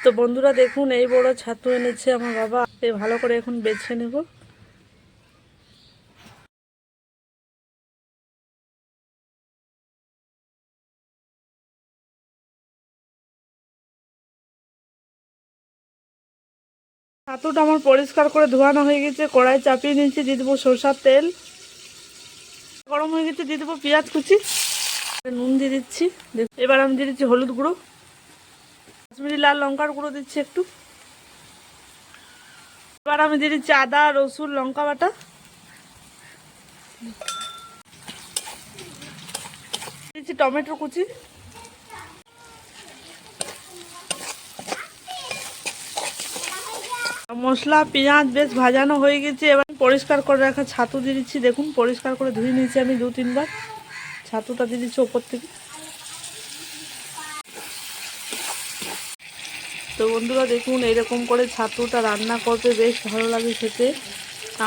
তো বন্ধুরা দেখুন, এই বড় ছাতু এনেছে আমার বাবা। এই ভালো করে এখন বেছে নেব। ছাতুটা আমার পরিষ্কার করে ধোয়ানো হয়ে গেছে। কড়াই চাপিয়ে নিয়েছি, দিয়ে দেবো সরষার তেল। গরম হয়ে গেছে, দিয়ে দেবো পেঁয়াজ কুচি, নুন দিয়ে দিচ্ছি। এবার আমি দিয়ে দিচ্ছি হলুদ গুঁড়ো, কাশ্মীরি লাল লঙ্কার গুঁড়ো দিচ্ছি একটু। এবার আমি দিয়ে দিচ্ছি আদা রসুন লঙ্কা বাটা, দিচ্ছি টমেটো কুচি। মশলা পেঁয়াজ বেশ ভাজানো হয়ে গেছে। এবার পরিষ্কার করে রাখা ছাতু দিয়ে দিচ্ছি। দেখুন পরিষ্কার করে ধুয়ে নিয়েছি আমি 2-3 বার। ছাতুটা দিয়ে দিচ্ছি ওপর থেকে। তো বন্ধুরা দেখুন, এইরকম করে ছাতুটা রান্না করতে বেশ ভালো লাগে খেতে।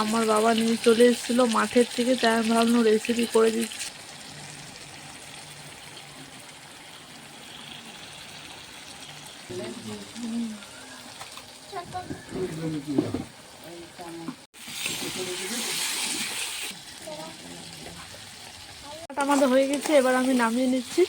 আমার বাবা নিয়ে চলে এসেছিলো মাঠের থেকে, তাই আমি ভাবলাম রেসিপি করে দিচ্ছি। আমাদের হয়ে গেছে, এবার আমি নামিয়ে নিচ্ছি।